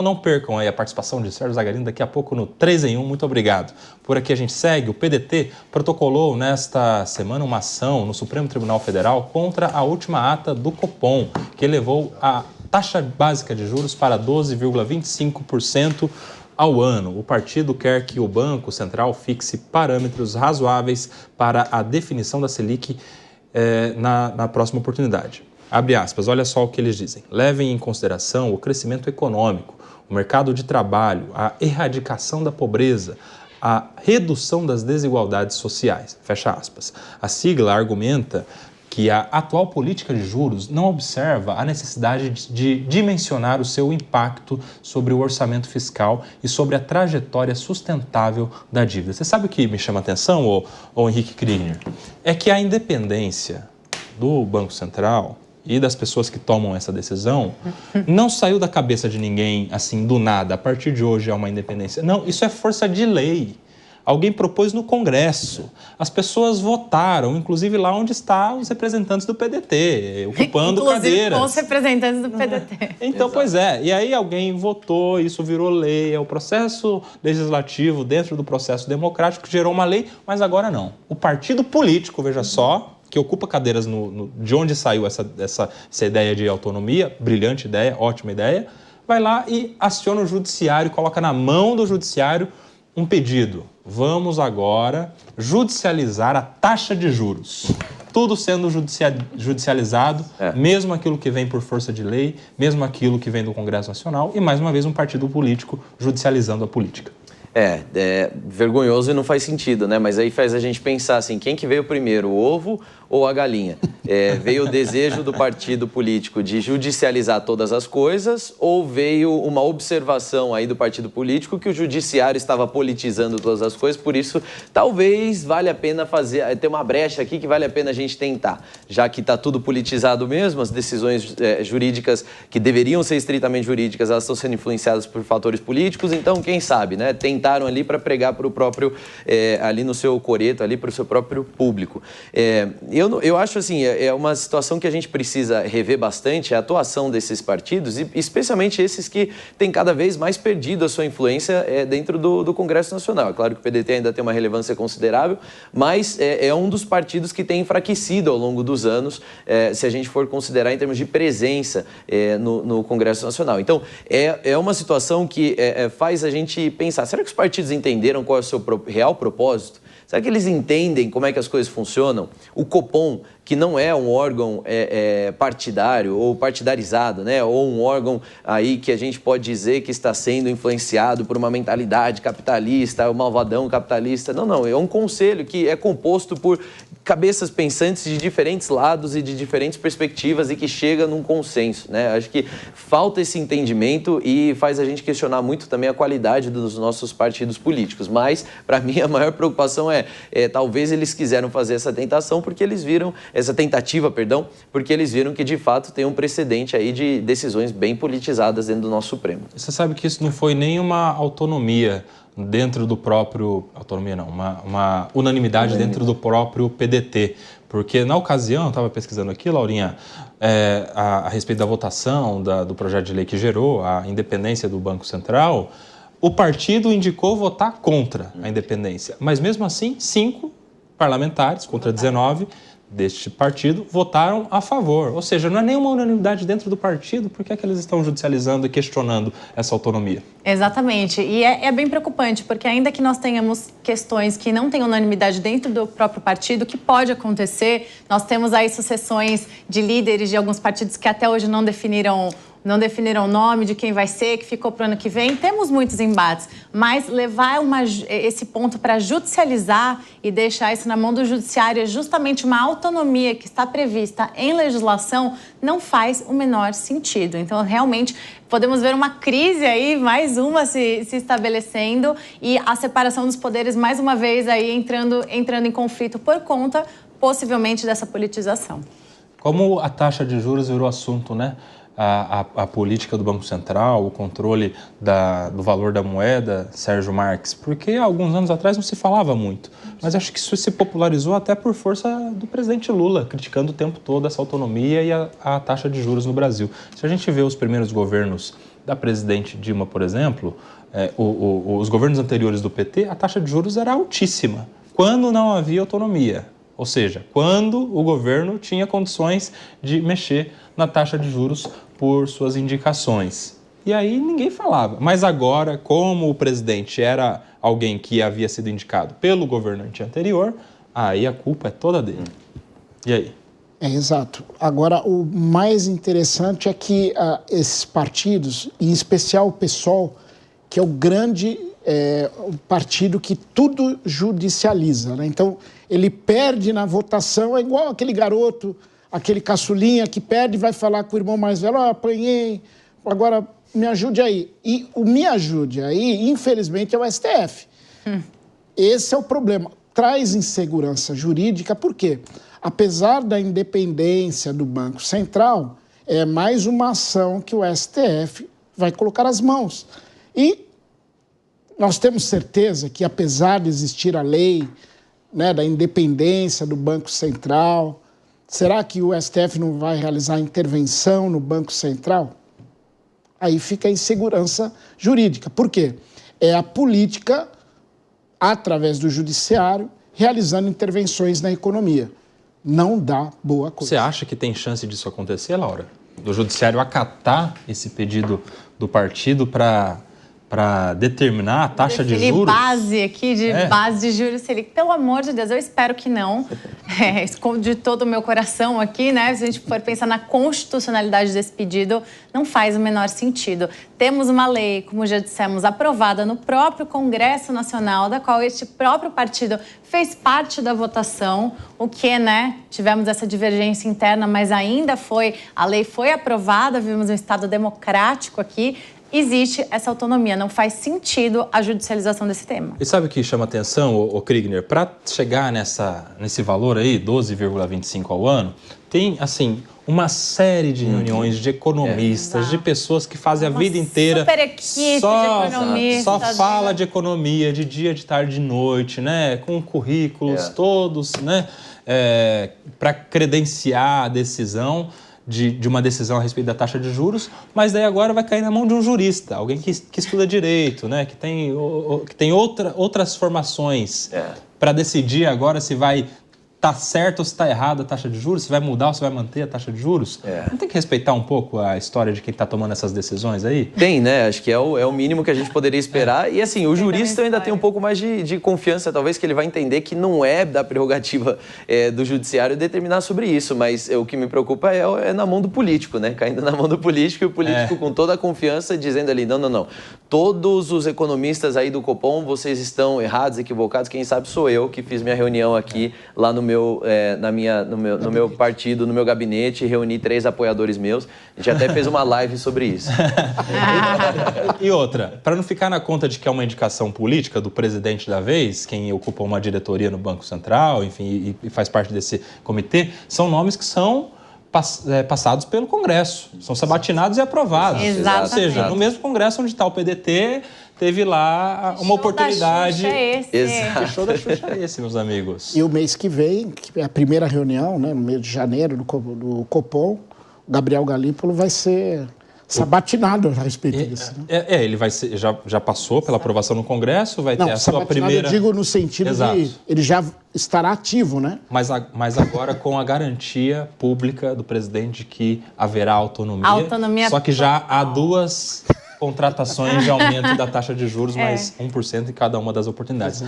Não percam aí a participação de Sérgio Zagarino daqui a pouco no 3 em 1. Muito obrigado. Por aqui a gente segue. O PDT protocolou nesta semana uma ação no Supremo Tribunal Federal contra a última ata do Copom, que elevou a taxa básica de juros para 12,25% ao ano. O partido quer que o Banco Central fixe parâmetros razoáveis para a definição da Selic na próxima oportunidade. Abre aspas, olha só o que eles dizem. Levem em consideração o crescimento econômico, o mercado de trabalho, a erradicação da pobreza, a redução das desigualdades sociais. Fecha aspas. A sigla argumenta que a atual política de juros não observa a necessidade de dimensionar o seu impacto sobre o orçamento fiscal e sobre a trajetória sustentável da dívida. Você sabe o que me chama a atenção, ô Henrique Krigner? É que a independência do Banco Central e das pessoas que tomam essa decisão não saiu da cabeça de ninguém assim do nada, a partir de hoje é uma independência. Não, isso é força de lei. Alguém propôs no Congresso. As pessoas votaram, inclusive lá onde estão os representantes do PDT, ocupando cadeiras. Com os representantes do PDT. Então, exato. Pois é. E aí alguém votou, isso virou lei. É o processo legislativo dentro do processo democrático que gerou uma lei, mas agora não. O partido político, veja só, que ocupa cadeiras de onde saiu essa ideia de autonomia, brilhante ideia, ótima ideia, vai lá e aciona o judiciário, coloca na mão do judiciário um pedido. Vamos agora judicializar a taxa de juros. Tudo sendo judicializado, mesmo aquilo que vem por força de lei, mesmo aquilo que vem do Congresso Nacional e, mais uma vez, um partido político judicializando a política. É vergonhoso e não faz sentido, né? Mas aí faz a gente pensar assim, quem que veio primeiro, o ovo ou a galinha? Veio o desejo do partido político de judicializar todas as coisas ou veio uma observação aí do partido político que o judiciário estava politizando todas as coisas, por isso talvez valha a pena ter uma brecha aqui que vale a pena a gente tentar, já que está tudo politizado mesmo, as decisões jurídicas que deveriam ser estritamente jurídicas, elas estão sendo influenciadas por fatores políticos, então quem sabe, né? Tentaram ali para pregar para o próprio, ali no seu coreto, ali para o seu próprio público. Eu acho assim, é uma situação que a gente precisa rever bastante, a atuação desses partidos, e especialmente esses que têm cada vez mais perdido a sua influência dentro do Congresso Nacional. É claro que o PDT ainda tem uma relevância considerável, mas é um dos partidos que tem enfraquecido ao longo dos anos, se a gente for considerar em termos de presença no Congresso Nacional. Então, é uma situação que faz a gente pensar, será que os partidos entenderam qual é o seu real propósito? Será que eles entendem como é que as coisas funcionam? O Copom, que não é um órgão partidário ou partidarizado, né? Ou um órgão aí que a gente pode dizer que está sendo influenciado por uma mentalidade capitalista, o malvadão capitalista. Não, é um conselho que é composto por cabeças pensantes de diferentes lados e de diferentes perspectivas e que chega num consenso, né? Acho que falta esse entendimento e faz a gente questionar muito também a qualidade dos nossos partidos políticos. Mas, para mim, a maior preocupação talvez eles quiseram fazer essa tentativa, porque eles viram que de fato tem um precedente aí de decisões bem politizadas dentro do nosso Supremo. Você sabe que isso não foi nem uma autonomia dentro do próprio... Autonomia não, uma unanimidade dentro do próprio PDT. Porque na ocasião, eu estava pesquisando aqui, Laurinha, a respeito da votação do projeto de lei que gerou a independência do Banco Central, o partido indicou votar contra a independência. Mas mesmo assim, 5 parlamentares contra 19 deste partido votaram a favor. Ou seja, não é nenhuma unanimidade dentro do partido, por que é que eles estão judicializando e questionando essa autonomia? Exatamente. E é bem preocupante, porque ainda que nós tenhamos questões que não têm unanimidade dentro do próprio partido, que pode acontecer, nós temos aí sucessões de líderes de alguns partidos que até hoje não definiram o nome de quem vai ser, que ficou para o ano que vem. Temos muitos embates, mas levar esse ponto para judicializar e deixar isso na mão do judiciário é justamente uma autonomia que está prevista em legislação, não faz o menor sentido. Então, realmente, podemos ver uma crise aí, mais uma se estabelecendo e a separação dos poderes, mais uma vez, aí entrando em conflito por conta, possivelmente, dessa politização. Como a taxa de juros virou assunto, né? A política do Banco Central, o controle do valor da moeda, Sérgio Marques, porque há alguns anos atrás não se falava muito, mas acho que isso se popularizou até por força do presidente Lula, criticando o tempo todo essa autonomia e a taxa de juros no Brasil. Se a gente vê os primeiros governos da presidente Dilma, por exemplo, os governos anteriores do PT, a taxa de juros era altíssima, quando não havia autonomia. Ou seja, quando o governo tinha condições de mexer na taxa de juros por suas indicações. E aí ninguém falava. Mas agora, como o presidente era alguém que havia sido indicado pelo governante anterior, aí a culpa é toda dele. E aí? Exato. Agora, o mais interessante é que esses partidos, em especial o PSOL, que é o grande o partido que tudo judicializa, né? Então, ele perde na votação, é igual aquele garoto, aquele caçulinha que perde e vai falar com o irmão mais velho, apanhei, agora me ajude aí. E o me ajude aí, infelizmente, é o STF. Esse é o problema. Traz insegurança jurídica, por quê? Apesar da independência do Banco Central, é mais uma ação que o STF vai colocar as mãos. E nós temos certeza que, apesar de existir a lei, né, da independência do Banco Central, será que o STF não vai realizar intervenção no Banco Central? Aí fica a insegurança jurídica. Por quê? É a política, através do judiciário, realizando intervenções na economia. Não dá boa coisa. Você acha que tem chance disso acontecer, Laura? Do judiciário acatar esse pedido do partido para determinar a taxa de juros? Base aqui, base de juros Selic. Pelo amor de Deus, eu espero que não. Escondo de todo o meu coração aqui, né? Se a gente for pensar na constitucionalidade desse pedido, não faz o menor sentido. Temos uma lei, como já dissemos, aprovada no próprio Congresso Nacional, da qual este próprio partido fez parte da votação, o que, né? Tivemos essa divergência interna, mas ainda a lei foi aprovada, vivemos um Estado democrático aqui. Existe essa autonomia, não faz sentido a judicialização desse tema. E sabe o que chama atenção, o Kriegner? Para chegar nesse valor aí, 12,25 ao ano, tem, assim, uma série de reuniões de economistas, de pessoas que fazem a vida inteira... Super equipe de economistas. Só fala de economia, de dia, de tarde, de noite, né? Com currículos todos, né? Para credenciar a decisão... De uma decisão a respeito da taxa de juros, mas daí agora vai cair na mão de um jurista, alguém que estuda direito, né? Que tem outras formações para decidir agora se vai estar certo ou se está errado a taxa de juros, se vai mudar ou se vai manter a taxa de juros. Não tem que respeitar um pouco a história de quem está tomando essas decisões aí? Tem, né? Acho que é o mínimo que a gente poderia esperar. E assim, o jurista ainda tem um pouco mais de confiança, talvez, que ele vai entender que não é da prerrogativa do judiciário determinar sobre isso. Mas o que me preocupa é na mão do político, né? Caindo na mão do político e o político com toda a confiança dizendo ali, não. Todos os economistas aí do Copom, vocês estão errados, equivocados. Quem sabe sou eu que fiz minha reunião aqui lá no meu partido, no meu gabinete, reuni 3 apoiadores meus. A gente até fez uma live sobre isso. E outra, para não ficar na conta de que é uma indicação política do presidente da vez, quem ocupa uma diretoria no Banco Central, enfim, e faz parte desse comitê, são nomes que são passados pelo Congresso, são sabatinados e aprovados. Exatamente. Ou seja, no mesmo Congresso onde está o PDT, teve lá uma oportunidade. Exato. Que show da Xuxa é esse, meus amigos? E o mês que vem, que é a primeira reunião, né, no mês de janeiro, do Copom, o Gabriel Galípolo vai ser sabatinado a respeito disso. Né? Ele vai ser, já passou pela aprovação no Congresso, vai ter a sua primeira... eu digo no sentido de ele já estará ativo, né? Mas agora com a garantia pública do presidente que haverá autonomia. Só que já há 2 contratações de aumento da taxa de juros, mais 1% em cada uma das oportunidades.